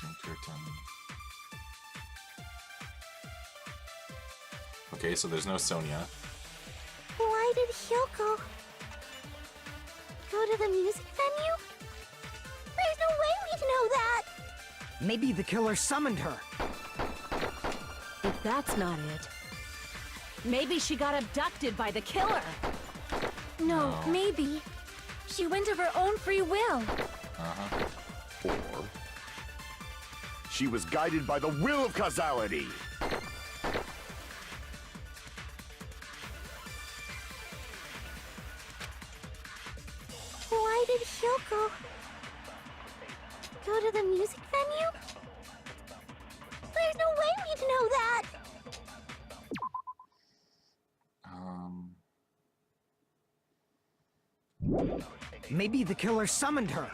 Green curtain. Okay, so there's no Sonia. Why did Hyoko go to the music venue? There's no way we'd know that! Maybe the killer summoned her. If that's not it, maybe she got abducted by the killer. No, maybe. She went of her own free will. Uh-huh. Or she was guided by the will of causality. Why did Hyoko go to the music venue? There's no way we'd know that! Maybe the killer summoned her.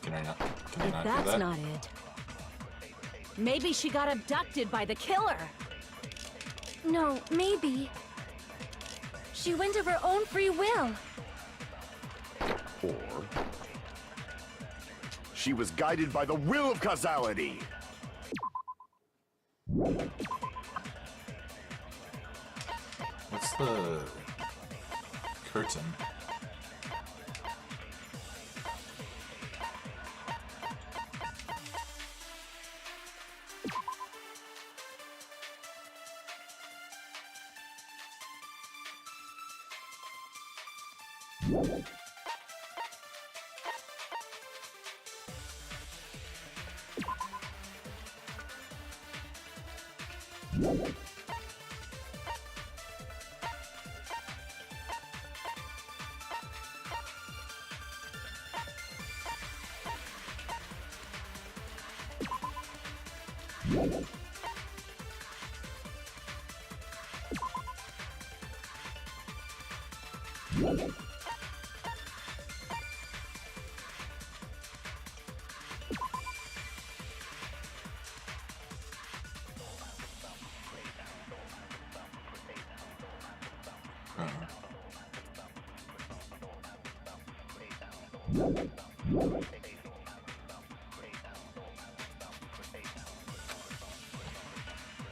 Can I not If do that? that's not it, maybe she got abducted by the killer. No, maybe. She went of her own free will. Or she was guided by the will of causality. What's the curtain?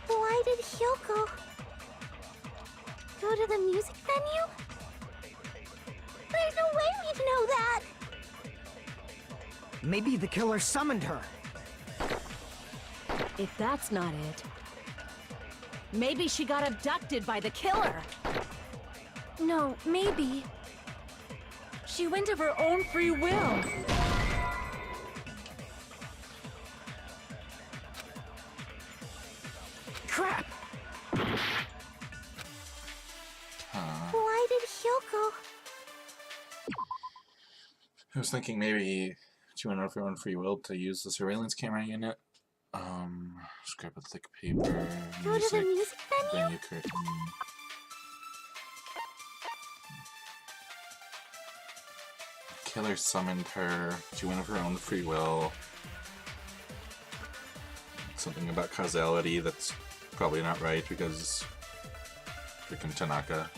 Why did Hyoko go to the music venue? There's no way we'd know that! Maybe the killer summoned her. If that's not it, maybe she got abducted by the killer. No, maybe. She went of her own free will. Crap! Why did Hyoko? I was thinking maybe she went out for her own free will to use the surveillance camera unit. Scrap of thick paper, Go to the music venue? venue curtain. Killer summoned her. She went of her own free will. Something about causality that's probably not right because freaking Tanaka.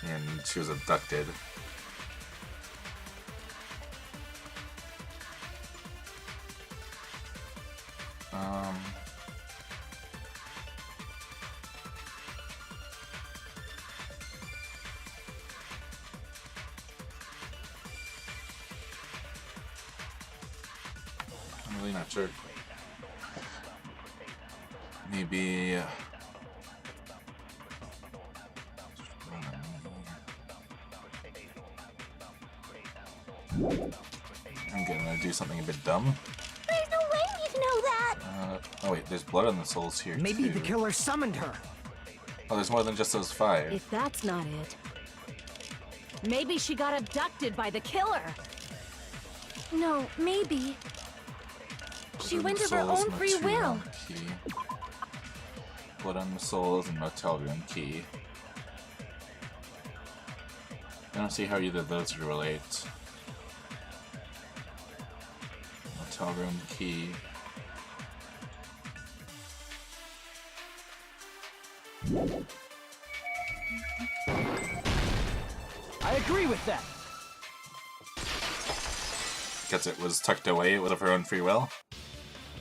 And she was abducted. I'm really not sure. Maybe I'm gonna do something a bit dumb. There's no way we'd know that! Oh wait, there's blood on the souls here Maybe too. the killer summoned her. Oh, there's more than just those 5. If that's not it, maybe she got abducted by the killer. No, maybe. She went of her Souls, own free motel will. room key. Blood on the souls and motel room key. I don't see how either of those relate. Motel room key. agree with that. Because it was tucked away of her own free will?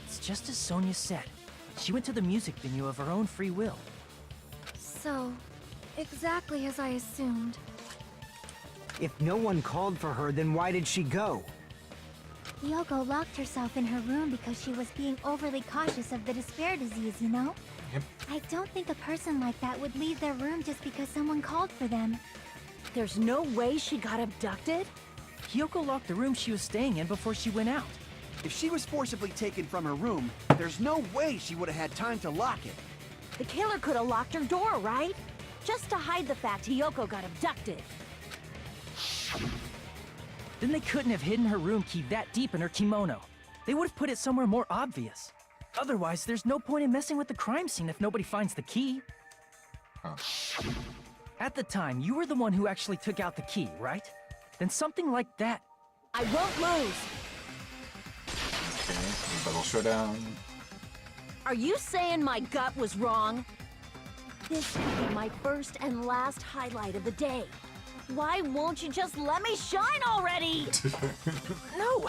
It's just as Sonia said. She went to the music venue of her own free will. So, exactly as I assumed. If no one called for her, then why did she go? Yoko locked herself in her room because she was being overly cautious of the despair disease, you know? Yep. I don't think a person like that would leave their room just because someone called for them. There's no way she got abducted? Kyoko locked the room she was staying in before she went out. If she was forcibly taken from her room, there's no way she would have had time to lock it. The killer could have locked her door, right? Just to hide the fact Hiyoko got abducted. Then they couldn't have hidden her room key that deep in her kimono. They would have put it somewhere more obvious. Otherwise, there's no point in messing with the crime scene if nobody finds the key. Huh. At the time, you were the one who actually took out the key, right? Then something like that. I won't lose. Okay, double showdown. Are you saying my gut was wrong? This could be my first and last highlight of the day. Why won't you just let me shine already? No,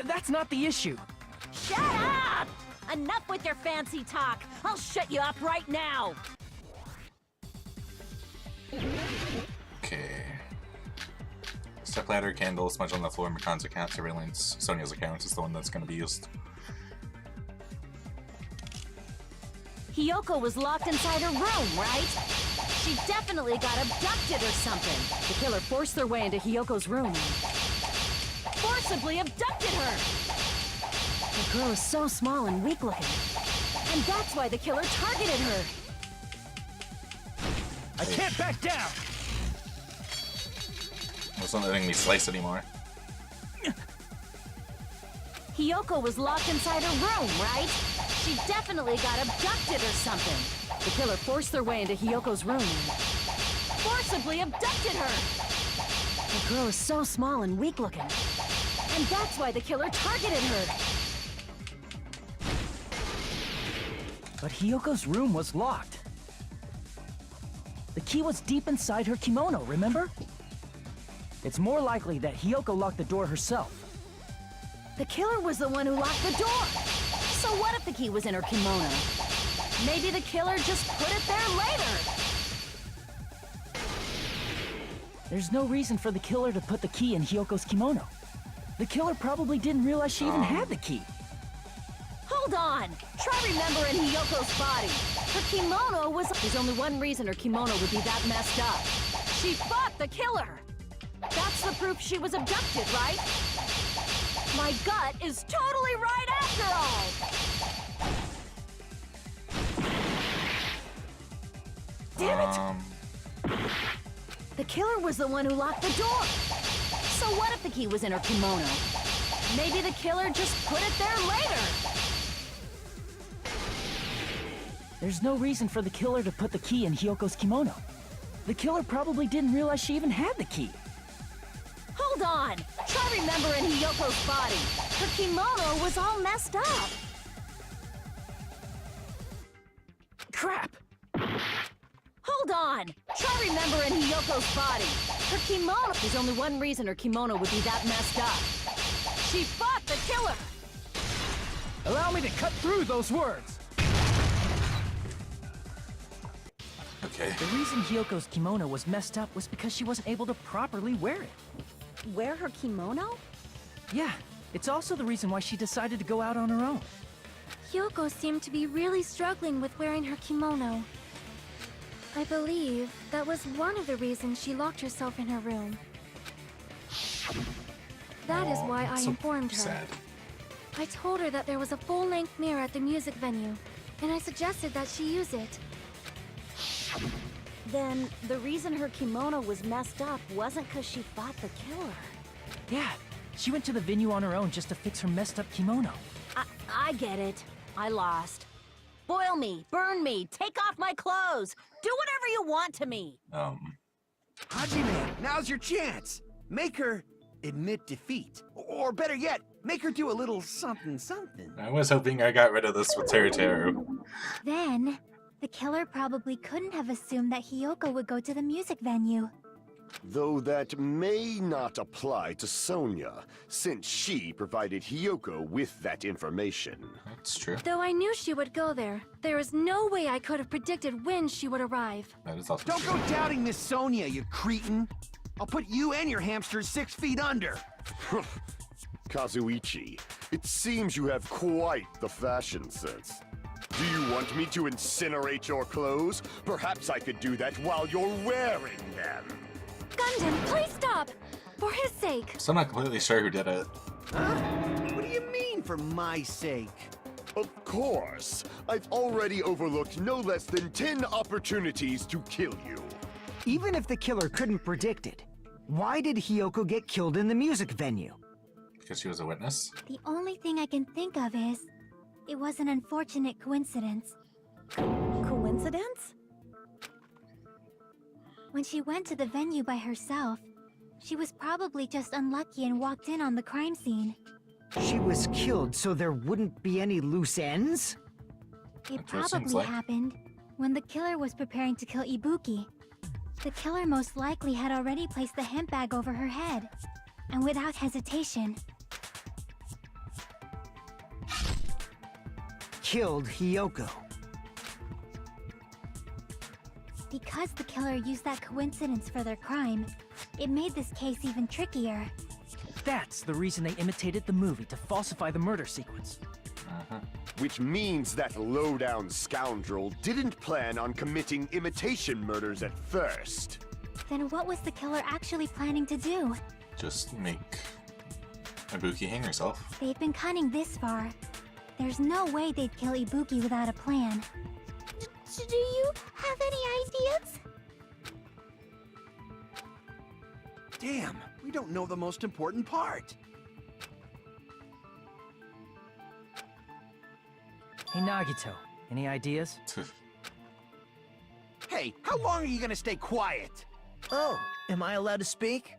that's not the issue. Shut up! Enough with your fancy talk. I'll shut you up right now. Okay. Stepladder, candle, smudge on the floor, Makan's account, surveillance, Sonia's account is the one that's going to be used. Hiyoko was locked inside her room, right? She definitely got abducted or something. The killer forced their way into Hiyoko's room and forcibly abducted her. The girl is so small and weak-looking. And that's why the killer targeted her. I can't back down! It's not letting me slice anymore. Hiyoko was locked inside her room, right? She definitely got abducted or something. The killer forced their way into Hiyoko's room and forcibly abducted her. The girl is so small and weak-looking. And that's why the killer targeted her. But Hiyoko's room was locked. The key was deep inside her kimono, remember? It's more likely that Hiyoko locked the door herself. The killer was the one who locked the door. So what if the key was in her kimono? Maybe the killer just put it there later. There's no reason for the killer to put the key in Hiyoko's kimono. The killer probably didn't realize she even had the key. Hold on! Try remembering Hiyoko's body. Her kimono was... There's only one reason her kimono would be that messed up. She fought the killer! That's the proof she was abducted, right? My gut is totally right after all! Damn it! The killer was the one who locked the door. So what if the key was in her kimono? Maybe the killer just put it there later. There's no reason for the killer to put the key in Hiyoko's kimono. The killer probably didn't realize she even had the key. Hold on! Try remembering Hiyoko's body. Her kimono was all messed up. Crap! Hold on! Try remembering Hiyoko's body. Her kimono... There's only one reason her kimono would be that messed up. She fought the killer! Allow me to cut through those words! Okay. The reason Hiyoko's kimono was messed up was because she wasn't able to properly wear it. Wear her kimono? Yeah, it's also the reason why she decided to go out on her own. Hyoko seemed to be really struggling with wearing her kimono. I believe that was one of the reasons she locked herself in her room. That is why I so informed her. sad. I told her that there was a full-length mirror at the music venue, and I suggested that she use it. Then, the reason her kimono was messed up wasn't because she fought the killer. Yeah, she went to the venue on her own just to fix her messed up kimono. I get it. I lost. Boil me, burn me, take off my clothes. Do whatever you want to me. Hajime, now's your chance. Make her admit defeat. Or better yet, make her do a little something something. I was hoping I got rid of this with Teru. Then, the killer probably couldn't have assumed that Hiyoko would go to the music venue. Though that may not apply to Sonia, since she provided Hiyoko with that information. That's true. Though I knew she would go there, there is no way I could have predicted when she would arrive. That is also Don't true. go doubting Miss Sonia, you cretin. I'll put you and your hamsters 6 feet under. Kazuichi, it seems you have quite the fashion sense. Do you want me to incinerate your clothes? Perhaps I could do that while you're wearing them. Gundam, please stop! For his sake! So I'm not completely sure who did it. Huh? What do you mean, for my sake? Of course. I've already overlooked no less than 10 opportunities to kill you. Even if the killer couldn't predict it, why did Hiyoko get killed in the music venue? Because she was a witness? The only thing I can think of is, it was an unfortunate coincidence. Coincidence? When she went to the venue by herself, she was probably just unlucky and walked in on the crime scene. She was killed so there wouldn't be any loose ends? It That's what it seems probably like. happened when the killer was preparing to kill Ibuki. The killer most likely had already placed the hemp bag over her head, and without hesitation, Killed Hiyoko. because the killer used that coincidence for their crime, it made this case even trickier. That's the reason they imitated the movie to falsify the murder sequence. Which means that low-down scoundrel didn't plan on committing imitation murders at first. Then what was the killer actually planning to do? Just make Ibuki hang herself. They've been cunning this far. There's no way they'd kill Ibuki without a plan. Do you have any ideas? Damn, we don't know the most important part. Hey Nagito, any ideas? Hey, how long are you gonna stay quiet? Oh, am I allowed to speak?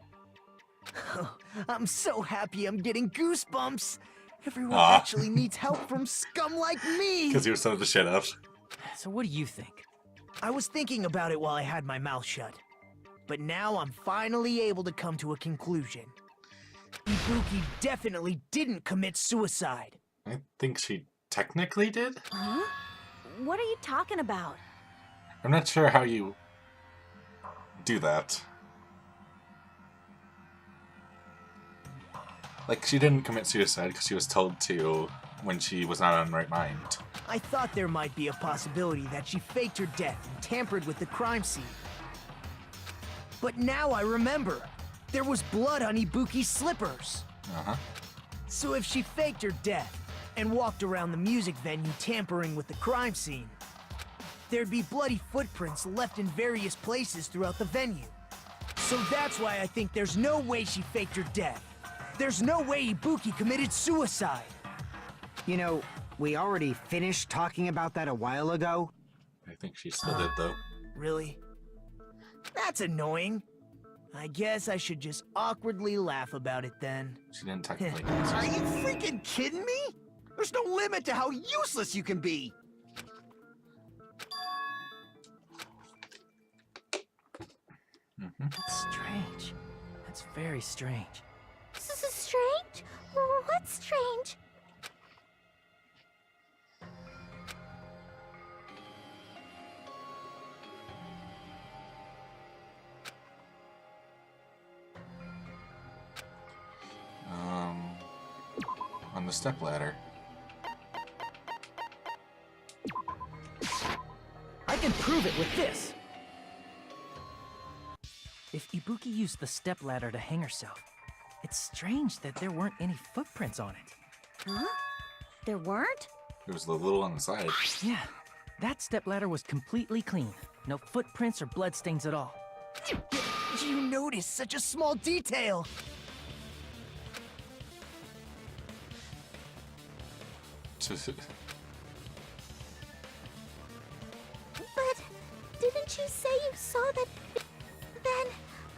I'm so happy I'm getting goosebumps. Everyone Aw. actually needs help from scum like me. Because you were so the shit out. So what do you think? I was thinking about it while I had my mouth shut. But now I'm finally able to come to a conclusion. Ibuki definitely didn't commit suicide. I think she technically did? Huh? What are you talking about? I'm not sure how you do that. Like, she didn't commit suicide because she was told to when she was not on the right mind. I thought there might be a possibility that she faked her death and tampered with the crime scene. But now I remember. There was blood on Ibuki's slippers. Uh-huh. So if she faked her death and walked around the music venue tampering with the crime scene, there'd be bloody footprints left in various places throughout the venue. So that's why I think there's no way she faked her death. There's no way Ibuki committed suicide. You know, we already finished talking about that a while ago. I think she still did, though. Really? That's annoying. I guess I should just awkwardly laugh about it then. She didn't technically commit Are suicide. you freaking kidding me? There's no limit to how useless you can be. That's strange. That's very strange. This is strange? What's strange? On the stepladder. I can prove it with this! If Ibuki used the stepladder to hang herself, it's strange that there weren't any footprints on it. Huh? There weren't? There was the little on the side. Yeah, that stepladder was completely clean. No footprints or bloodstains at all. You noticed such a small detail. But didn't you say you saw that? Then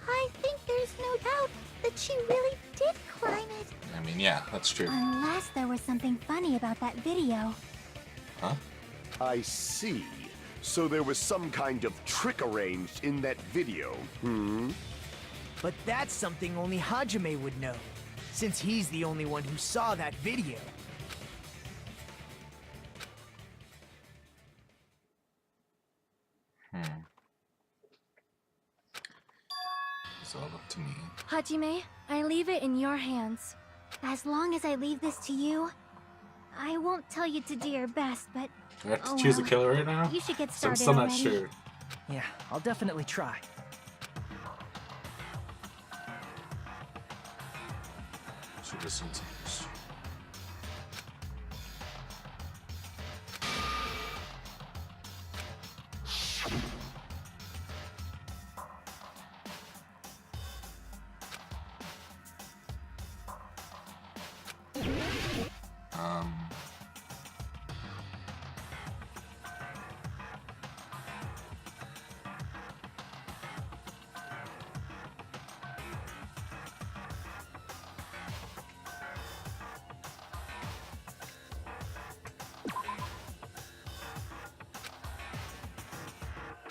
I think there's no doubt that she really did climb it. I mean, yeah, that's true. Unless there was something funny about that video. Huh? I see. So there was some kind of trick arranged in that video, hmm? But that's something only Hajime would know, since he's the only one who saw that video. It's all up to me. Hajime, I leave it in your hands. As long as I leave this to you, I won't tell you to do your best, but Do I have to oh choose a well. killer right now? You should get So I'm started still not already. sure. Yeah, I'll definitely try. Should just send some.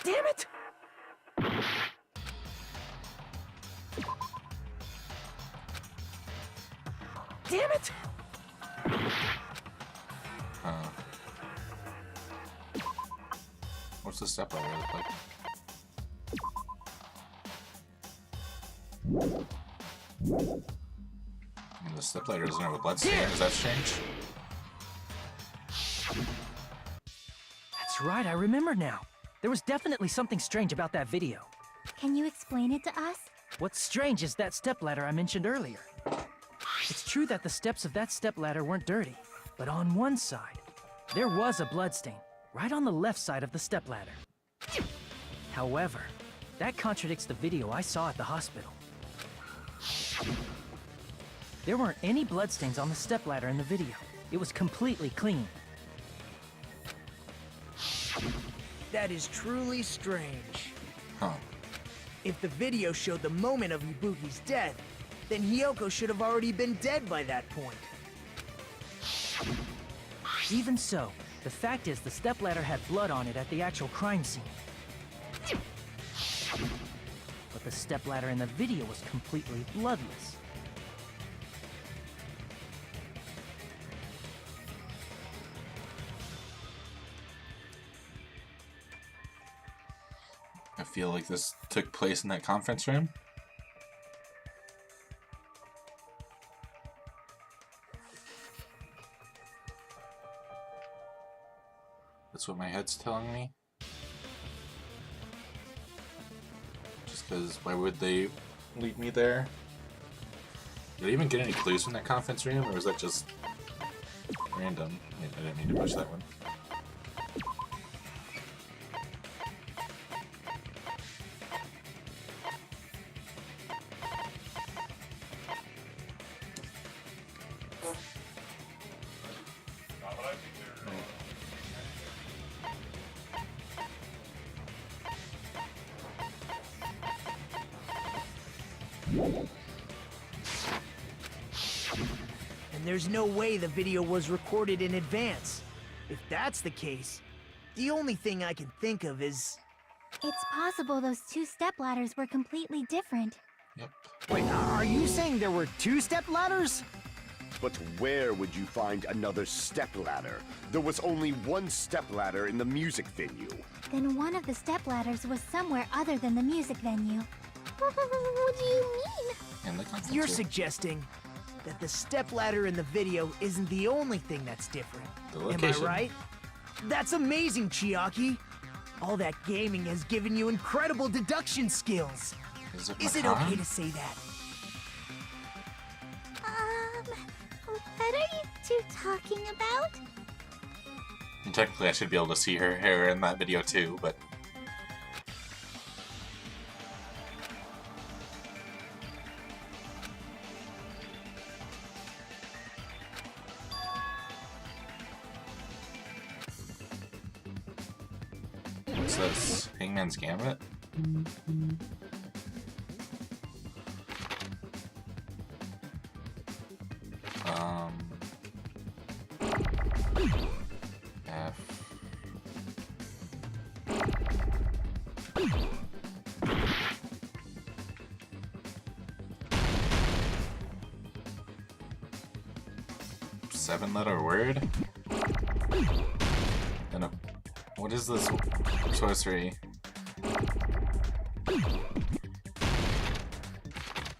Damn it! Damn it! What's the step ladder look like? I mean, the step ladder doesn't have a blood stain. Is that strange? That's right, I remember now. There was definitely something strange about that video. Can you explain it to us? What's strange is that stepladder I mentioned earlier. It's true that the steps of that stepladder weren't dirty, but on one side, there was a bloodstain, right on the left side of the stepladder. However, that contradicts the video I saw at the hospital. There weren't any bloodstains on the stepladder in the video. It was completely clean. That is truly strange. Huh. If the video showed the moment of Ibuki's death, then Hiyoko should have already been dead by that point. Even so, the fact is the stepladder had blood on it at the actual crime scene. But the stepladder in the video was completely bloodless. I feel like this took place in that conference room. That's what my head's telling me. Just because, why would they lead me there? Did I even get any clues from that conference room, or was that just random? I didn't mean to push that one. And there's no way the video was recorded in advance. If that's the case, the only thing I can think of is... It's possible those two stepladders were completely different. Yep. Wait, are you saying there were two stepladders? But where would you find another stepladder? There was only one stepladder in the music venue. Then one of the stepladders was somewhere other than the music venue. What do you mean? And the conference You're room. suggesting that the stepladder in the video isn't the only thing that's different. The Am I location. right? That's amazing, Chiaki! All that gaming has given you incredible deduction skills. Is it okay to say that? What are you two talking about? And technically, I should be able to see her hair in that video too, but what's this? Hangman's Gambit? F. 7-letter word? And what is this sorcery?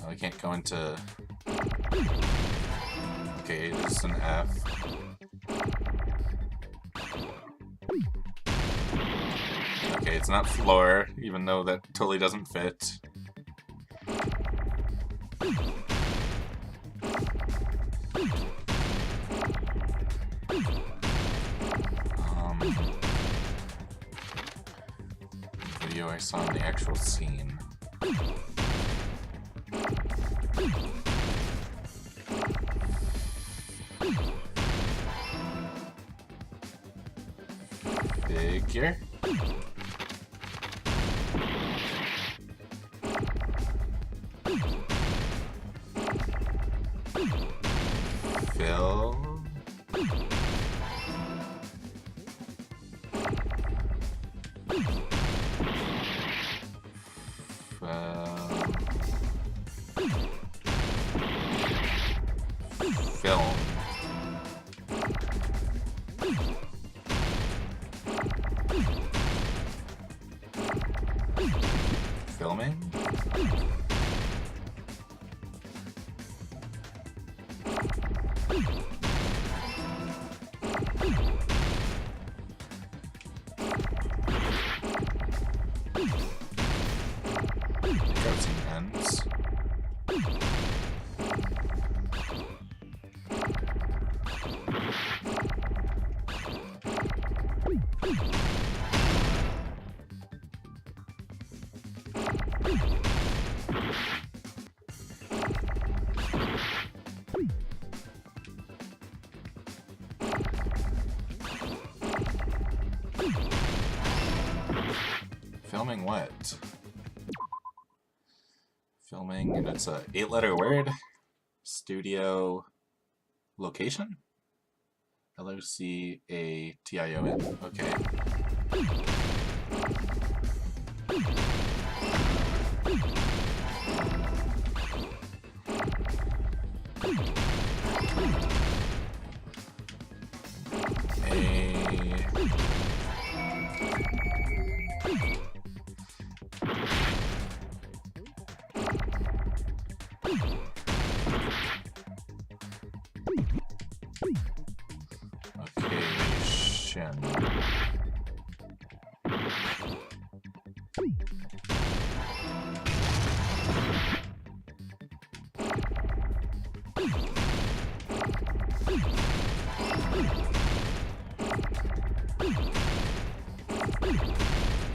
Oh, I can't go into... Okay, this is an F. Okay, it's not floor, even though that totally doesn't fit. Video I saw in the actual scene. Figure. Fill. Film. Filming? Cutscene ends. Filming what? Filming, and it's a 8-letter word. Studio location? L-O-C-A-T-I-O-N. Okay.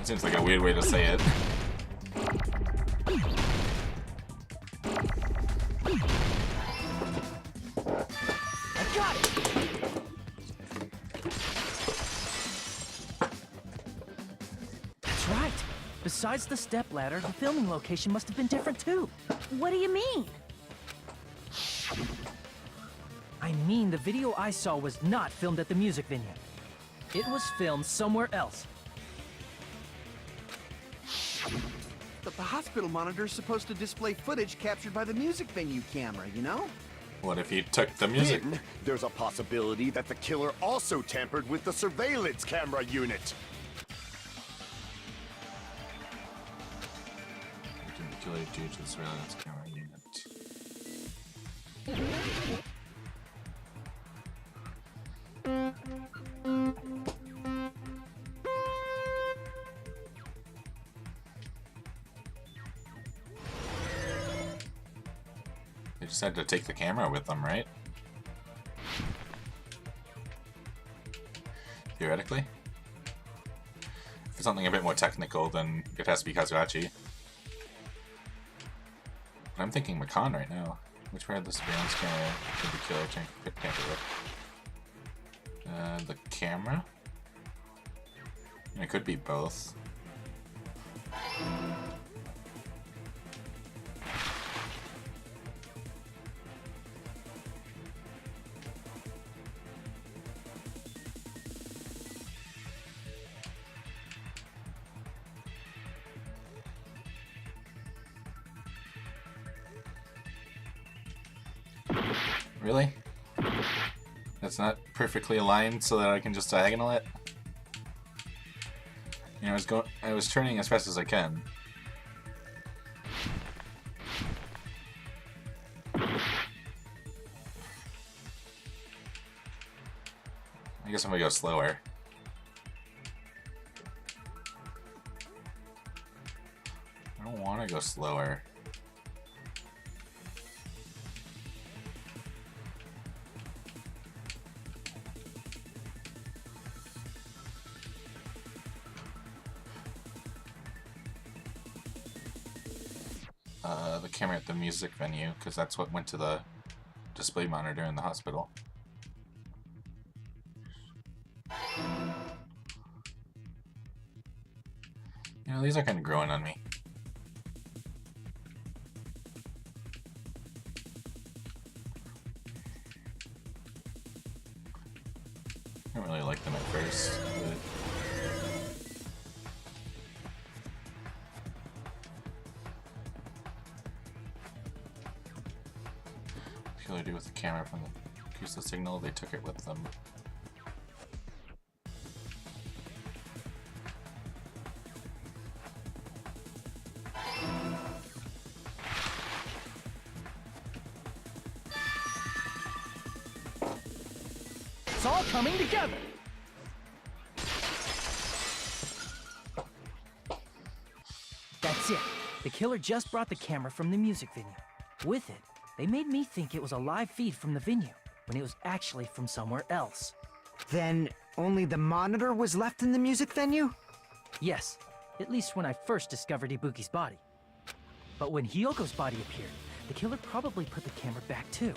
Seems like a weird way to say it. I got it! That's right. Besides the stepladder, the filming location must have been different too. What do you mean? I mean, the video I saw was not filmed at the music venue. It was filmed somewhere else. The hospital monitor's supposed to display footage captured by the music venue camera, you know? What if you took the music? Then, there's a possibility that the killer also tampered with the surveillance camera unit. You can kill it due to the surveillance camera unit. They just had to take the camera with them, right? Theoretically. If it's something a bit more technical, then it has to be Kazuhachi. But I'm thinking Makan right now. Which part of the surveillance camera could the killer tamper with? The camera? It could be both. Really? That's not perfectly aligned so that I can just diagonal it. You know, I was turning as fast as I can. I guess I'm gonna go slower. I don't want to go slower. The camera at the music venue, because that's what went to the display monitor in the hospital. You know, these are kind of growing on me. I don't really like them at first, but... Killer do with the camera from the acoustic signal, they took it with them. It's all coming together! That's it. The killer just brought the camera from the music venue. With it, they made me think it was a live feed from the venue, when it was actually from somewhere else. Then only the monitor was left in the music venue? Yes, at least when I first discovered Ibuki's body. But when Hiyoko's body appeared, the killer probably put the camera back too.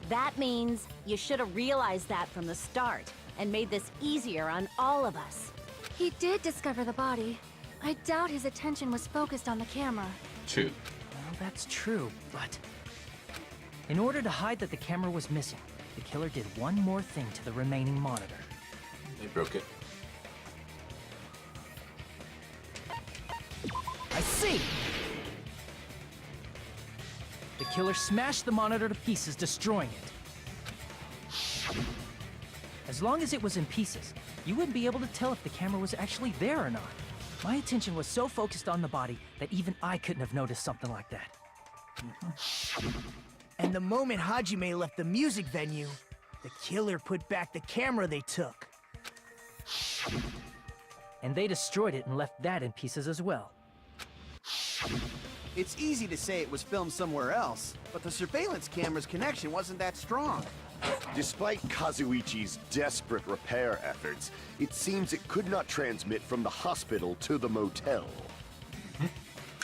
That means you should have realized that from the start and made this easier on all of us. He did discover the body. I doubt his attention was focused on the camera. True. Well, that's true, but... in order to hide that the camera was missing, the killer did one more thing to the remaining monitor. They broke it. I see! The killer smashed the monitor to pieces, destroying it. As long as it was in pieces, you wouldn't be able to tell if the camera was actually there or not. My attention was so focused on the body that even I couldn't have noticed something like that. And the moment Hajime left the music venue, the killer put back the camera they took. And they destroyed it and left that in pieces as well. It's easy to say it was filmed somewhere else, but the surveillance camera's connection wasn't that strong. Despite Kazuichi's desperate repair efforts, it seems it could not transmit from the hospital to the motel.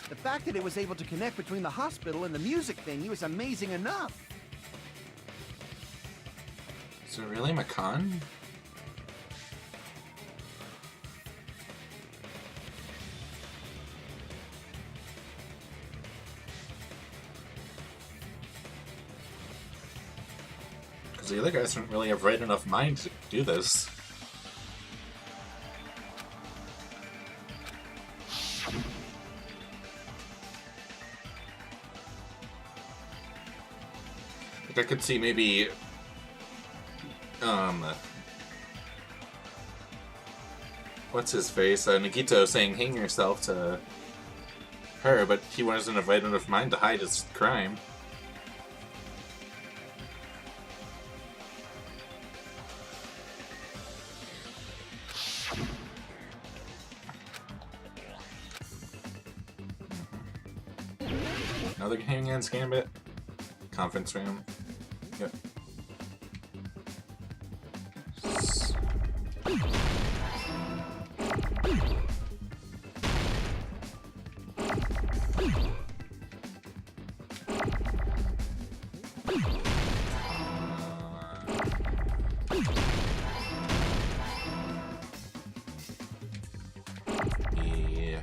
The fact that it was able to connect between the hospital and the music venue is amazing enough. Is it really Makan? Because the other guys don't really have right enough mind to do this. Like I could see maybe what's his face? Nagito saying hang yourself to her, but he wasn't of right enough mind to hide his crime. Another Hangman's Gambit. Conference room. Yep. Yeah.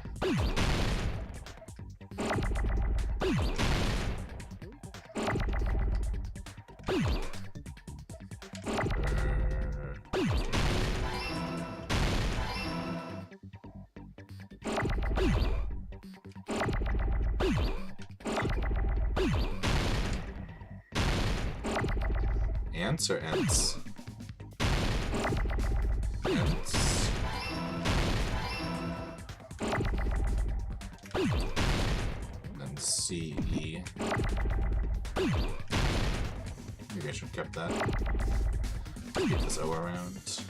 Ants or ents? Ents. Then C. Maybe I should have kept that. Keep this O around.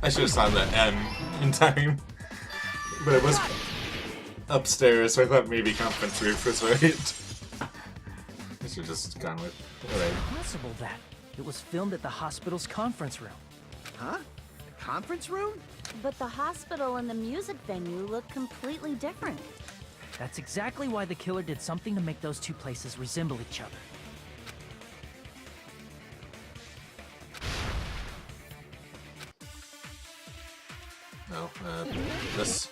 I should have signed that M in time. But it was upstairs, so I thought maybe conference roof was right. I should have just gone with whatever. Possible that it was filmed at the hospital's conference room. Huh? The conference room? But the hospital and the music venue look completely different. That's exactly why the killer did something to make those two places resemble each other. No, this.